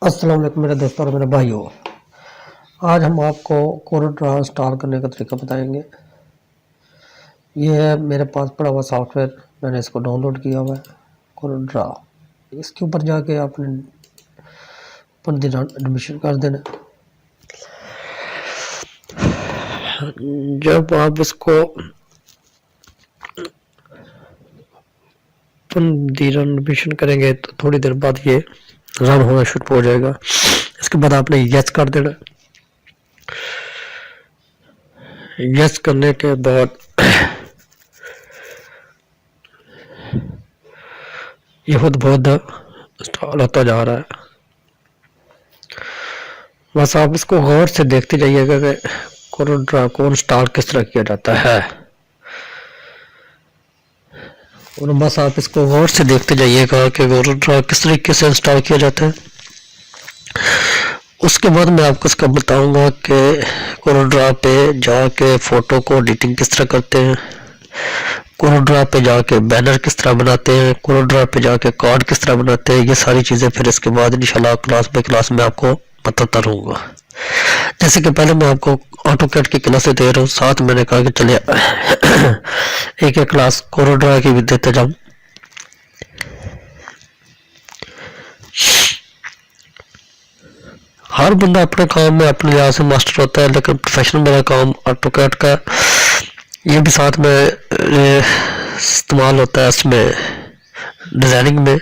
अस्सलाम वालेकुम मेरे दोस्तों और मेरे भाइयों। आज हम आपको कोरोड्रा इंस्टॉल करने का तरीका बताएंगे। ये है मेरे पास पड़ा हुआ सॉफ्टवेयर, मैंने इसको डाउनलोड किया हुआ है कोरोड्रा। इसके ऊपर जाके आपने एडमिशन कर देना। जब आप इसको एडमिशन करेंगे तो थोड़ी देर बाद ये रन होना शुरू हो जाएगा। इसके बाद आपने यस कर देना। यस करने के बाद ये खुद बहुत इंस्टॉल होता जा रहा है। बस आप इसको गौर से देखते जाइएगा कि कोरोड्रा को इंस्टॉल किस तरह किया जाता है, और बस आप इसको गौर से देखते जाइएगा कि कोरोड्रा किस तरीके से इंस्टॉल किया जाता है। उसके बाद मैं आपको इसका बताऊंगा कि कोरोड्रा पे जाके फ़ोटो को एडिटिंग किस तरह करते हैं, कोरोड्रा पे जाके बैनर किस तरह बनाते हैं, कोरोड्रा पे जाके कार्ड किस तरह बनाते हैं। ये सारी चीज़ें फिर इसके बाद इंशाल्लाह क्लास बाय क्लास में आपको बताता रहूँगा। जैसे कि पहले मैं आपको ऑटोकैड की क्लासें दे रहा हूँ, साथ मैंने कहा कि चलिए एक एक क्लास कोरोड्रा की भी देते जाऊँ। हर बंदा अपने काम में अपने लिहाज से मास्टर होता है, लेकिन प्रोफेशनल मेरा काम ऑटोकैड का ये भी साथ में इस्तेमाल होता है इसमें डिज़ाइनिंग में।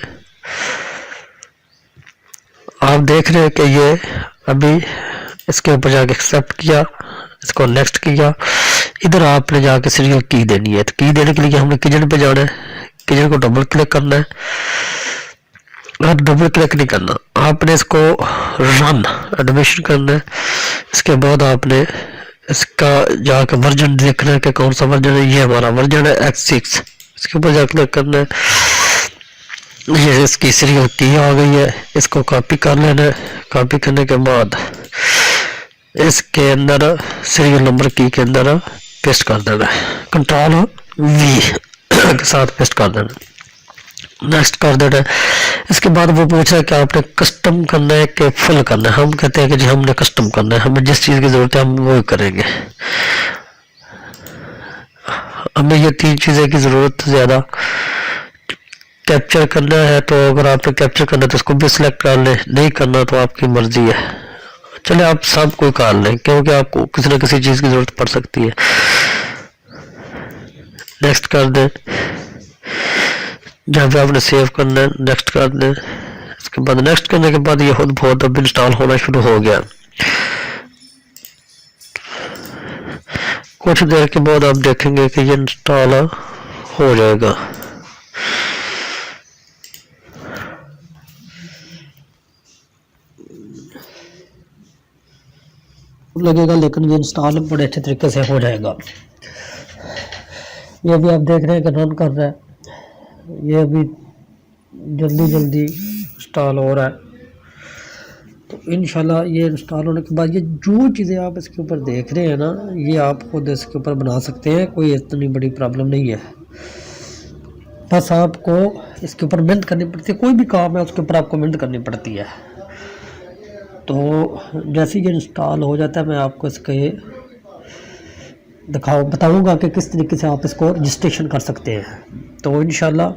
आप देख रहे हैं कि ये अभी इसके ऊपर जाके एक्सेप्ट किया, इसको नेक्स्ट किया। इधर आपने जाके सीरियल की देनी है। तो की देने के लिए हमने किचन पे जाना है, किचन को डबल क्लिक करना है। आप डबल क्लिक नहीं करना, आपने इसको रन एडमिशन करना है। इसके बाद आपने इसका जाकर वर्जन देखना है कि कौन सा वर्जन है। ये हमारा वर्जन है X6। इसके ऊपर जाकर क्लिक करना है। ये इसकी सीरियल की आ गई है, इसको कॉपी कर लेना है। कॉपी करने के बाद इसके अंदर सीरियल नंबर की के अंदर पेस्ट कर देना है, Ctrl+V के साथ पेस्ट कर देना, नेक्स्ट कर देना है। इसके बाद वो पूछ रहा है कि आपने कस्टम करना है कि फिल करना है। हम कहते हैं कि जी हमने कस्टम करना है, हमें जिस चीज़ की ज़रूरत है हम वो करेंगे। हमें ये तीन चीज़ें की ज़रूरत ज़्यादा। कैप्चर करना है तो अगर आपने कैप्चर करना है तो इसको भी सिलेक्ट कर लें, नहीं करना तो आपकी मर्जी है। चले आप सब कोई कर लें, क्योंकि आपको किसी न किसी चीज़ की ज़रूरत पड़ सकती है। नेक्स्ट कर दें। जहाँ पे आपने सेव करना है नेक्स्ट कर दें। इसके बाद नेक्स्ट करने के बाद ये खुद बहुत अब इंस्टॉल होना शुरू हो गया। कुछ देर के बाद आप देखेंगे कि ये इंस्टॉल हो जाएगा। लगेगा, लेकिन ये इंस्टॉल बड़े अच्छे तरीके से हो जाएगा। ये भी आप देख रहे हैं कि रन कर रहा है, ये अभी जल्दी जल्दी इंस्टॉल हो रहा है। तो इंशाल्लाह ये इंस्टॉल होने के बाद ये जो चीज़ें आप इसके ऊपर देख रहे हैं ना, ये आप खुद इसके ऊपर बना सकते हैं, कोई इतनी बड़ी प्रॉब्लम नहीं है। बस आपको इसके ऊपर मेहनत करनी पड़ती है, कोई भी काम है उसके ऊपर आपको मेहनत करनी पड़ती है। तो जैसे ये इंस्टॉल हो जाता है मैं आपको इसके बताऊंगा कि किस तरीके से आप इसको रजिस्ट्रेशन कर सकते हैं। तो इंशाल्लाह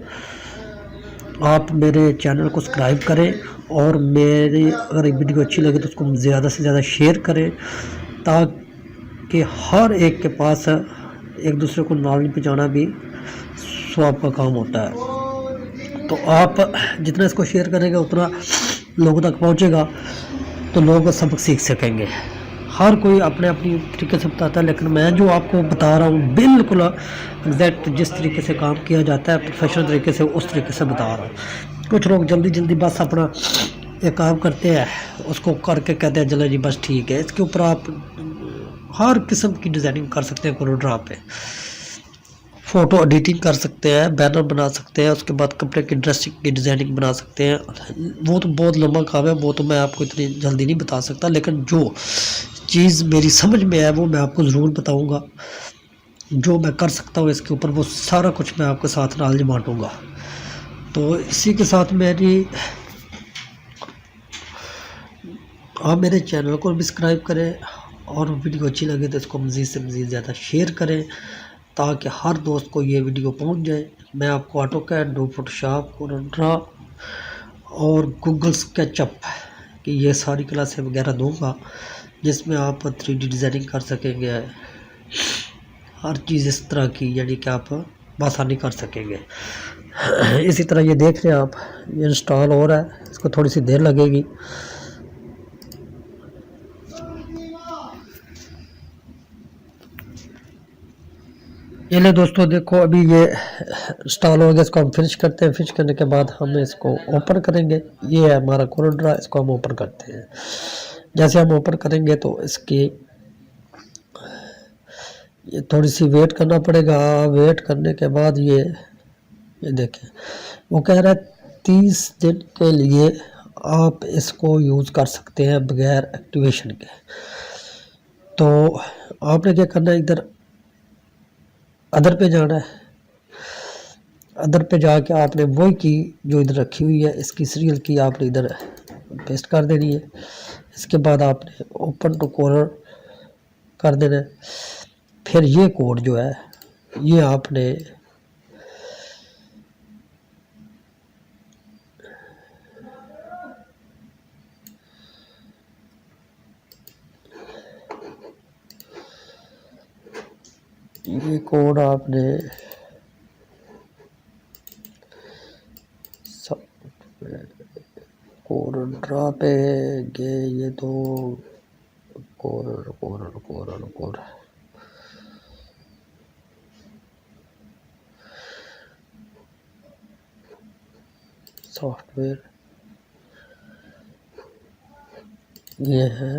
आप मेरे चैनल को सब्सक्राइब करें, और मेरी अगर वीडियो अच्छी लगे तो उसको ज़्यादा से ज़्यादा शेयर करें, ताकि हर एक के पास एक दूसरे को नॉलेज पहुँचाना भी स्वाब का काम होता है। तो आप जितना इसको शेयर करेंगे उतना लोगों तक पहुँचेगा, तो लोग सबक सीख सकेंगे। हर कोई अपने अपनी तरीके से बताता है, लेकिन मैं जो आपको बता रहा हूँ बिल्कुल एग्जैक्ट जिस तरीके से काम किया जाता है प्रोफेशनल तरीके से, उस तरीके से बता रहा हूँ। कुछ लोग जल्दी जल्दी बस अपना एक काम करते हैं, उसको करके कहते हैं चलो जी बस ठीक है। इसके ऊपर आप हर किस्म की डिज़ाइनिंग कर सकते हैं। कोरोड्रा पे फ़ोटो एडिटिंग कर सकते हैं, बैनर बना सकते हैं, उसके बाद कपड़े की ड्रेसिंग की डिज़ाइनिंग बना सकते हैं। वो तो बहुत लंबा काम है, वो तो मैं आपको इतनी जल्दी नहीं बता सकता, लेकिन जो चीज़ मेरी समझ में है वो मैं आपको ज़रूर बताऊंगा। जो मैं कर सकता हूँ इसके ऊपर वो सारा कुछ मैं आपके साथ नॉलेज बांटूंगा। तो इसी के साथ मेरी आप मेरे चैनल को सब्सक्राइब करें और वीडियो अच्छी लगे तो इसको मज़ीद से मज़ीद ज़्यादा शेयर करें ताकि हर दोस्त को ये वीडियो पहुंच जाए। मैं आपको ऑटोकैड, डो फोटोशॉप, कोरोड्रा और गूगल स्केचअप की ये सारी क्लासें वगैरह दूंगा जिसमें आप 3D डिज़ाइनिंग कर सकेंगे, हर चीज़ इस तरह की, यानी कि आप आसानी कर सकेंगे। इसी तरह ये देख रहे हैं आप, ये इंस्टॉल हो रहा है, इसको थोड़ी सी देर लगेगी। ये ले दोस्तों देखो, अभी ये इंस्टॉल हो गया। इसको हम फिनिश करते हैं। फिनिश करने के बाद हम इसको ओपन करेंगे। ये है हमारा कोरोड्रा, इसको हम ओपन करते हैं। जैसे हम ओपन करेंगे तो इसकी ये थोड़ी सी वेट करना पड़ेगा। वेट करने के बाद ये देखें, वो कह रहा है 30 दिन के लिए आप इसको यूज़ कर सकते हैं बगैर एक्टिवेशन के। तो आपने क्या करना है, इधर अदर पे जाना है। अदर पे जाके आपने वही की जो इधर रखी हुई है, इसकी सीरियल की आपने इधर पेस्ट कर देनी है। इसके बाद आपने ओपन टू कोलर कर देना है। फिर ये कोड जो है ये आपने कोरोड्रा पे गए, ये तो कोर सॉफ्टवेयर ये है।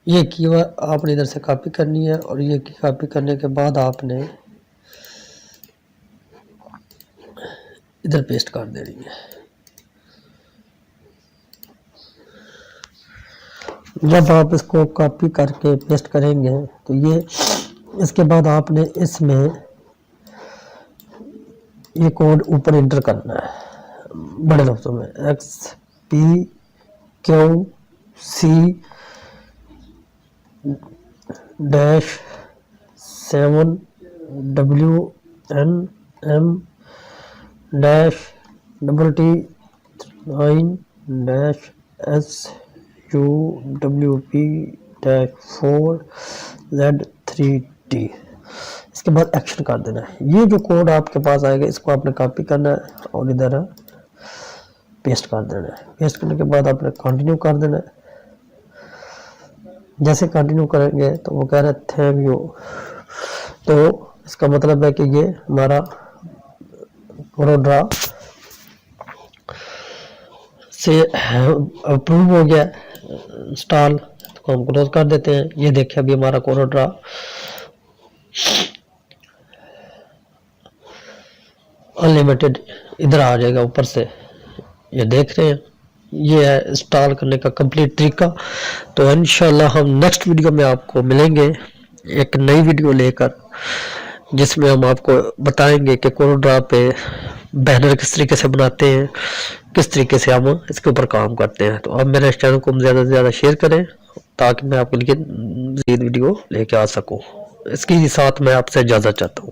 ये की आपने इधर से कॉपी करनी है और ये की कॉपी करने के बाद आपने इधर पेस्ट कर देनी है। जब आप इसको कॉपी करके पेस्ट करेंगे तो ये, इसके बाद आपने इसमें ये कोड ऊपर एंटर करना है बड़े लफ्ज़ों में, XP7WN-7-UWP-4Z3T। इसके बाद एक्शन कर देना है। ये जो कोड आपके पास आएगा इसको आपने कॉपी करना है और इधर पेस्ट कर देना है। पेस्ट करने के बाद आपने कंटिन्यू कर देना है। जैसे कंटिन्यू करेंगे तो वो कह रहा है थैंक यू। तो इसका मतलब है कि ये हमारा कोरोड्रा से अप्रूव हो गया इंस्टॉल। तो हम क्लोज कर देते हैं। ये देखिए अभी हमारा कोरोड्रा अनलिमिटेड इधर आ जाएगा ऊपर से। ये देख रहे हैं, ये है इंस्टॉल करने का कंप्लीट तरीका। तो इंशाल्लाह हम नेक्स्ट वीडियो में आपको मिलेंगे एक नई वीडियो लेकर, जिसमें हम आपको बताएंगे कि कोरोड्रा पे बैनर किस तरीके से बनाते हैं, किस तरीके से हम इसके ऊपर काम करते हैं। तो अब मेरे इस चैनल को ज़्यादा से ज़्यादा शेयर करें ताकि मैं आपके लिए मज़ीद वीडियो लेके आ सकूं। इसके साथ मैं आपसे इजाज़त चाहता हूँ।